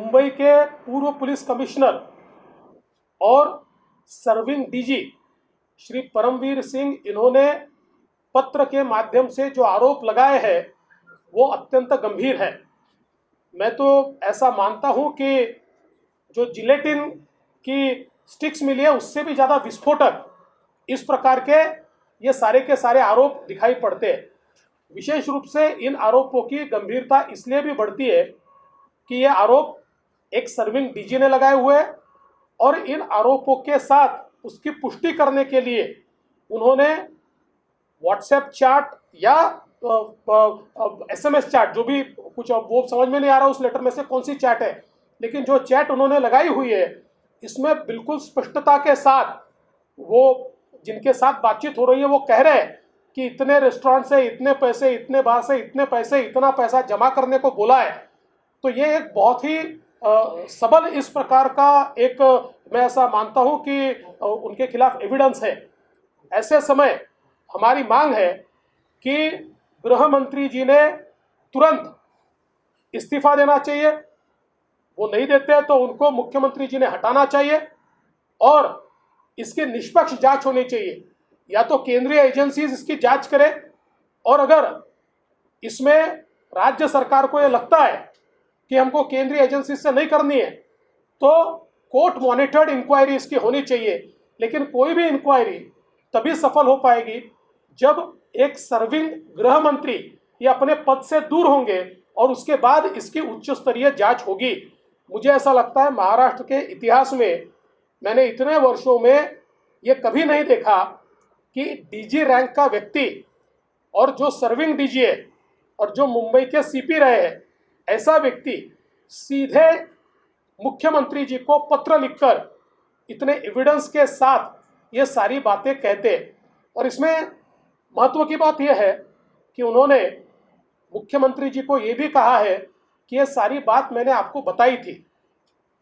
मुंबई के पूर्व police commissioner और सर्विंग डीजी श्री परमवीर सिंह, इन्होंने पत्र के माध्यम से जो आरोप लगाए हैं वो अत्यंत गंभीर है। मैं तो ऐसा मानता हूं कि जो जिलेटिन की स्टिक्स मिली है उससे भी ज़्यादा विस्फोटक इस प्रकार के ये सारे के सारे आरोप दिखाई पड़ते हैं। विशेष रूप से इन आरोपों की गंभीरता इसलिए भी बढ़ती है कि ये आरोप एक सर्विंग डीजी ने लगाए हुए हैं और इन आरोपों के साथ उसकी पुष्टि करने के लिए उन्होंने व्हाट्सएप चैट या SMS चैट, जो भी कुछ वो समझ में नहीं आ रहा उस लेटर में से कौन सी चैट है, लेकिन जो चैट उन्होंने लगाई हुई है इसमें बिल्कुल स्पष्टता के साथ वो जिनके साथ बातचीत हो रही है वो कह रहे हैं कि इतने रेस्टोरेंट से इतने पैसे, इतने बार से इतने पैसे, इतना पैसा जमा करने को बोला है। तो ये एक बहुत ही सबल इस प्रकार का एक, मैं ऐसा मानता हूं कि उनके खिलाफ एविडेंस है। ऐसे समय हमारी मांग है कि गृह मंत्री जी ने तुरंत इस्तीफा देना चाहिए। वो नहीं देते हैं तो उनको मुख्यमंत्री जी ने हटाना चाहिए और इसकी निष्पक्ष जांच होनी चाहिए। या तो केंद्रीय एजेंसीज इसकी जांच करें और अगर इसमें राज्य सरकार को ये लगता है कि हमको केंद्रीय एजेंसी से नहीं करनी है तो कोर्ट मॉनिटर्ड इंक्वायरी इसकी होनी चाहिए। लेकिन कोई भी इंक्वायरी तभी सफल हो पाएगी जब एक सर्विंग गृह मंत्री ये अपने पद से दूर होंगे और उसके बाद इसकी उच्च स्तरीय जांच होगी। मुझे ऐसा लगता है महाराष्ट्र के इतिहास में मैंने इतने वर्षों में ये कभी नहीं देखा कि डीजी रैंक का व्यक्ति और जो सर्विंग डीजी है और जो मुंबई के CP रहे हैं, ऐसा व्यक्ति सीधे मुख्यमंत्री जी को पत्र लिखकर इतने एविडेंस के साथ ये सारी बातें कहते। और इसमें महत्व की बात यह है कि उन्होंने मुख्यमंत्री जी को ये भी कहा है कि ये सारी बात मैंने आपको बताई थी।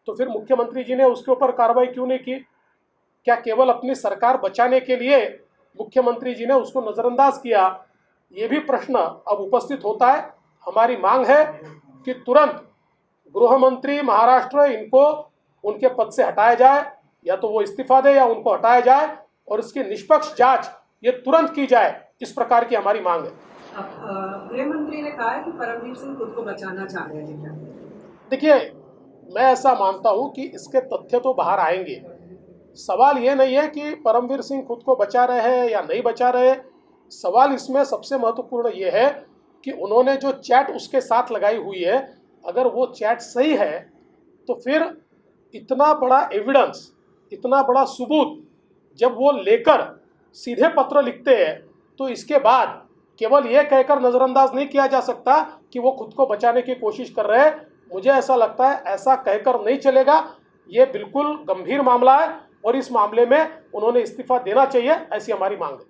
तो फिर मुख्यमंत्री जी ने उसके ऊपर कार्रवाई क्यों नहीं की? क्या केवल अपनी सरकार बचाने के लिए मुख्यमंत्री जी ने उसको नज़रअंदाज किया? ये भी प्रश्न अब उपस्थित होता है। हमारी मांग है कि तुरंत गृह मंत्री महाराष्ट्र इनको उनके पद से हटाया जाए, या तो वो इस्तीफा दे या उनको हटाया जाए और इसकी निष्पक्ष जांच ये तुरंत की जाए। इस प्रकार की हमारी मांग है। गृह मंत्री ने कहा है कि परमवीर सिंह खुद को बचाना चाह रहे हैं। क्या देखिए, मैं ऐसा मानता हूं कि इसके तथ्य तो बाहर आएंगे। सवाल ये नहीं है कि परमवीर सिंह खुद को बचा रहे हैं या नहीं बचा रहे। सवाल इसमें सबसे महत्वपूर्ण ये है कि उन्होंने जो चैट उसके साथ लगाई हुई है, अगर वो चैट सही है तो फिर इतना बड़ा एविडेंस, इतना बड़ा सबूत जब वो लेकर सीधे पत्र लिखते हैं तो इसके बाद केवल ये कहकर नज़रअंदाज नहीं किया जा सकता कि वो खुद को बचाने की कोशिश कर रहे हैं। मुझे ऐसा लगता है ऐसा कहकर नहीं चलेगा। ये बिल्कुल गंभीर मामला है और इस मामले में उन्होंने इस्तीफा देना चाहिए, ऐसी हमारी मांग है।